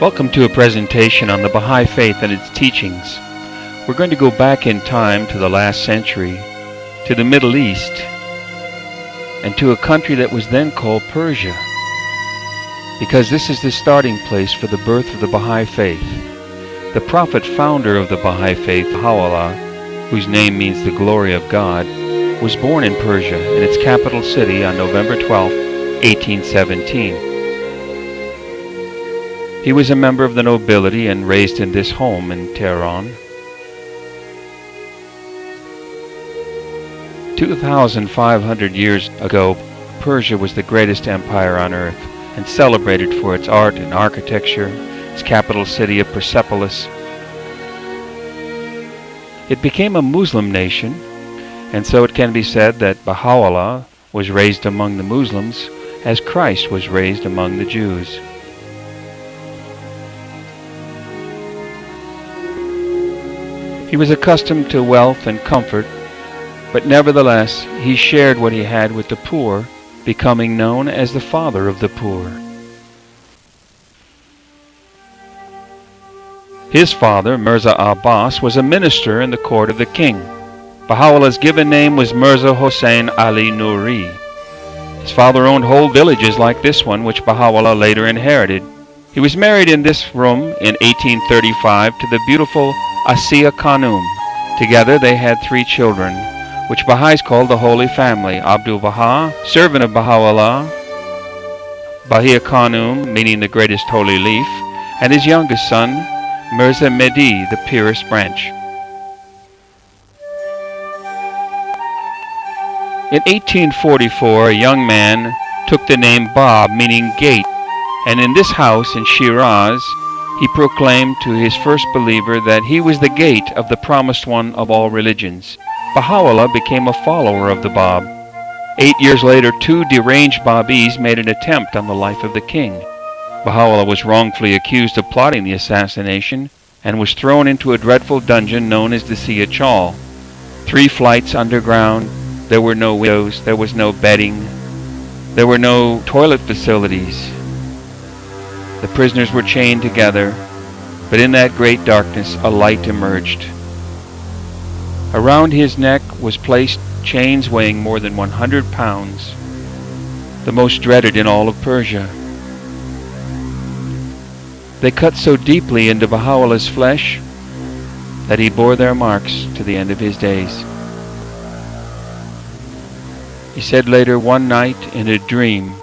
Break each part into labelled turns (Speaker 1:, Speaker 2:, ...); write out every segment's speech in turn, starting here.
Speaker 1: Welcome to a presentation on the Baha'i Faith and its teachings. We're going to go back in time to the last century, to the Middle East, and to a country that was then called Persia, because this is the starting place for the birth of the Baha'i Faith. The prophet founder of the Baha'i Faith, Baha'u'llah, whose name means the glory of God, was born in Persia, in its capital city, on November 12, 1817. He was a member of the nobility and raised in this home in Tehran. 2,500 years ago, Persia was the greatest empire on earth and celebrated for its art and architecture, its capital city of Persepolis. It became a Muslim nation, and so it can be said that Baha'u'llah was raised among the Muslims as Christ was raised among the Jews. He was accustomed to wealth and comfort, but nevertheless he shared what he had with the poor, becoming known as the father of the poor. His father, Mirza Abbas, was a minister in the court of the king. Baha'u'llah's given name was Mirza Hossein Ali Nuri. His father owned whole villages like this one, which Baha'u'llah later inherited. He was married in this room in 1835 to the beautiful Asiya Khanum. Together they had 3 children, which Baha'is called the Holy Family: Abdul Baha, servant of Baha'u'llah; Bahiya Khanum, meaning the greatest holy leaf; and his youngest son, Mirza Mehdi, the purest branch. In 1844, a young man took the name Bab, meaning gate, and in this house in Shiraz, he proclaimed to his first believer that he was the gate of the promised one of all religions. Baha'u'llah became a follower of the Bab. 8 years later, 2 deranged Babis made an attempt on the life of the king. Baha'u'llah was wrongfully accused of plotting the assassination and was thrown into a dreadful dungeon known as the Sia Chal. 3 flights underground, there were no windows, there was no bedding, there were no toilet facilities. The prisoners were chained together, but in that great darkness a light emerged. Around his neck was placed chains weighing more than 100 pounds, the most dreaded in all of Persia. They cut so deeply into Baha'u'llah's flesh that he bore their marks to the end of his days. He said later, one night in a dream,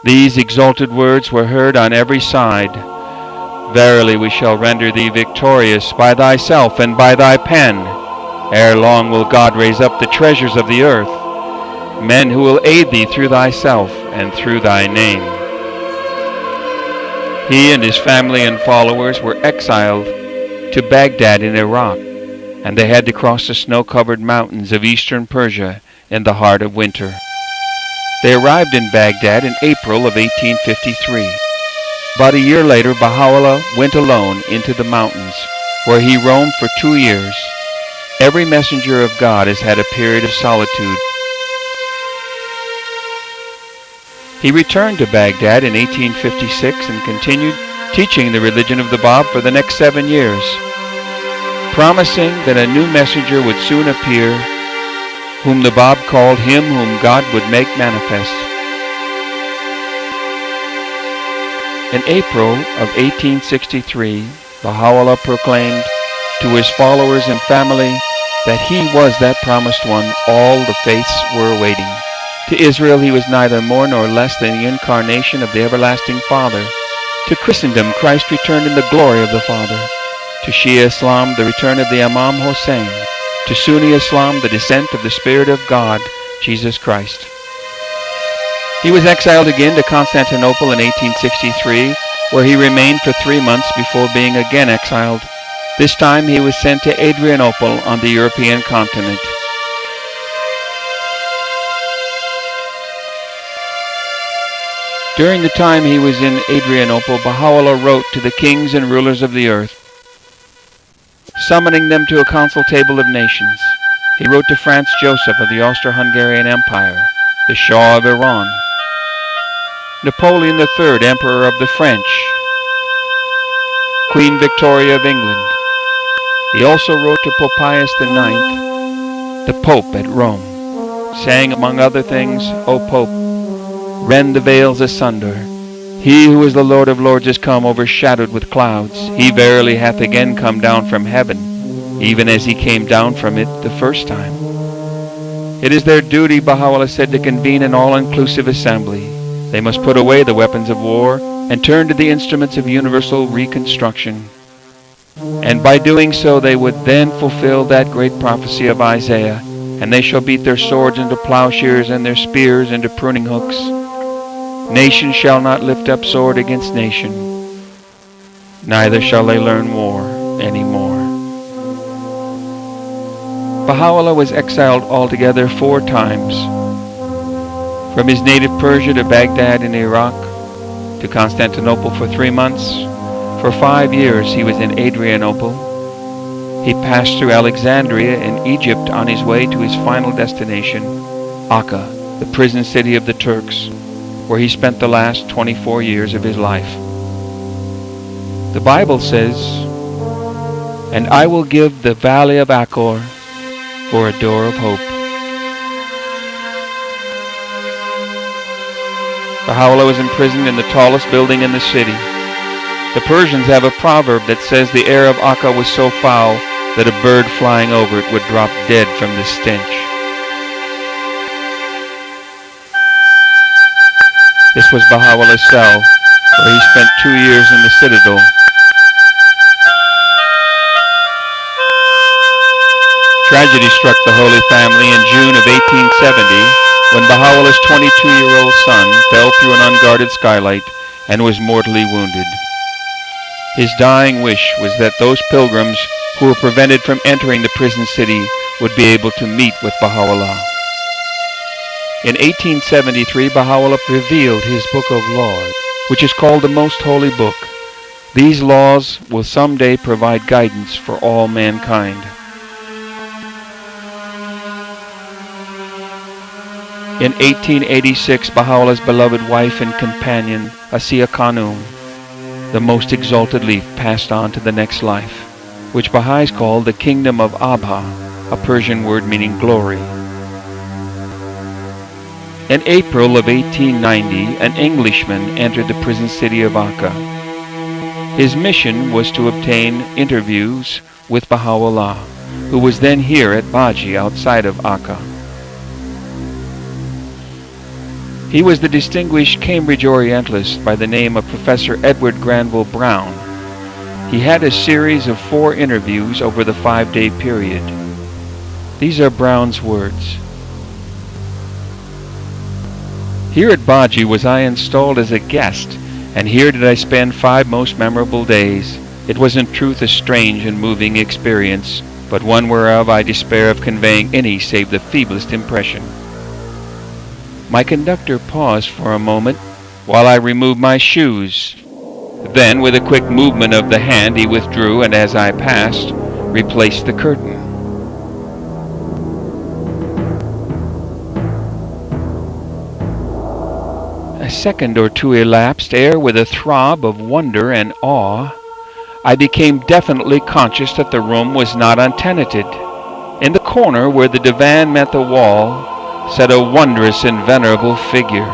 Speaker 1: these exalted words were heard on every side: "Verily we shall render thee victorious by thyself and by thy pen. Ere long will God raise up the treasures of the earth, men who will aid thee through thyself and through thy name." He and his family and followers were exiled to Baghdad in Iraq, and they had to cross the snow-covered mountains of eastern Persia in the heart of winter. They arrived in Baghdad in April of 1853. About a year later, Baha'u'llah went alone into the mountains, where he roamed for 2 years. Every messenger of God has had a period of solitude. He returned to Baghdad in 1856 and continued teaching the religion of the Bab for the next 7 years, promising that a new messenger would soon appear, whom the Bab called him whom God would make manifest. In April of 1863, Baha'u'llah proclaimed to his followers and family that he was that promised one all the faiths were awaiting. To Israel he was neither more nor less than the incarnation of the everlasting Father. To Christendom, Christ returned in the glory of the Father. To Shia Islam, the return of the Imam Hussein. To Sunni Islam, the descent of the Spirit of God, Jesus Christ. He was exiled again to Constantinople in 1863, where he remained for 3 months before being again exiled. This time he was sent to Adrianople on the European continent. During the time he was in Adrianople, Baha'u'llah wrote to the kings and rulers of the earth, summoning them to a council table of nations. He wrote to Franz Joseph of the Austro-Hungarian Empire, the Shah of Iran, Napoleon III, Emperor of the French, Queen Victoria of England. He also wrote to Pope Pius IX, the Pope at Rome, saying among other things, O Pope, rend the veils asunder. He who is the Lord of Lords is come overshadowed with clouds. He verily hath again come down from heaven, even as he came down from it the first time. It is their duty, Baha'u'llah said, to convene an all-inclusive assembly. They must put away the weapons of war and turn to the instruments of universal reconstruction. And by doing so they would then fulfill that great prophecy of Isaiah, and they shall beat their swords into plowshares and their spears into pruning hooks. Nation shall not lift up sword against nation, neither shall they learn war any more. Baha'u'llah was exiled altogether 4 times, from his native Persia to Baghdad in Iraq, to Constantinople for 3 months. For 5 years he was in Adrianople. He passed through Alexandria in Egypt on his way to his final destination, Akka, the prison city of the Turks, where he spent the last 24 years of his life. The Bible says, and I will give the valley of Achor for a door of hope. Baha'u'llah was imprisoned in the tallest building in the city. The Persians have a proverb that says the air of Akka was so foul that a bird flying over it would drop dead from the stench. This was Baha'u'llah's cell, where he spent 2 years in the citadel. Tragedy struck the Holy Family in June of 1870 when Baha'u'llah's 22-year-old son fell through an unguarded skylight and was mortally wounded. His dying wish was that those pilgrims who were prevented from entering the prison city would be able to meet with Baha'u'llah. In 1873, Baha'u'llah revealed his Book of Laws, which is called the Most Holy Book. These laws will someday provide guidance for all mankind. In 1886, Baha'u'llah's beloved wife and companion, Asiya Khanum, the most exalted leaf, passed on to the next life, which Baha'is call the Kingdom of Abha, a Persian word meaning glory. In April of 1890, an Englishman entered the prison city of Akka. His mission was to obtain interviews with Baha'u'llah, who was then here at Baji outside of Akka. He was the distinguished Cambridge Orientalist by the name of Professor Edward Granville Brown. He had a series of 4 interviews over the 5-day period. These are Brown's words. Here at Baji was I installed as a guest, and here did I spend 5 most memorable days. It was in truth a strange and moving experience, but one whereof I despair of conveying any save the feeblest impression. My conductor paused for a moment while I removed my shoes. Then, with a quick movement of the hand, he withdrew, and as I passed, replaced the curtain. A second or two elapsed ere, with a throb of wonder and awe, I became definitely conscious that the room was not untenanted. In the corner where the divan met the wall sat a wondrous and venerable figure.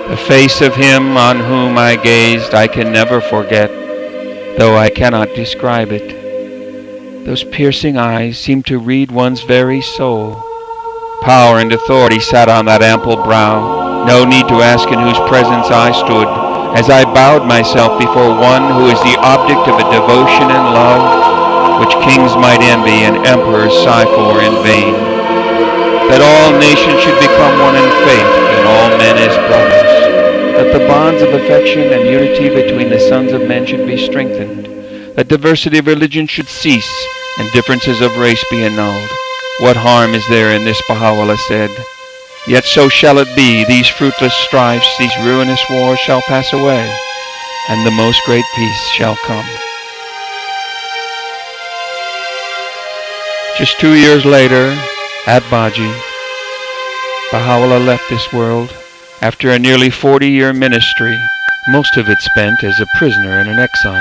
Speaker 1: The face of him on whom I gazed I can never forget, though I cannot describe it. Those piercing eyes seemed to read one's very soul. Power and authority sat on that ample brow. No need to ask in whose presence I stood, as I bowed myself before one who is the object of a devotion and love which kings might envy and emperors sigh for in vain. That all nations should become one in faith, and all men as brothers. That the bonds of affection and unity between the sons of men should be strengthened. That diversity of religion should cease, and differences of race be annulled. What harm is there in this, Baha'u'llah said. Yet so shall it be. These fruitless strifes, these ruinous wars shall pass away, and the most great peace shall come. Just 2 years later, at Baji, Baha'u'llah left this world after a nearly 40-year ministry, most of it spent as a prisoner in an exile.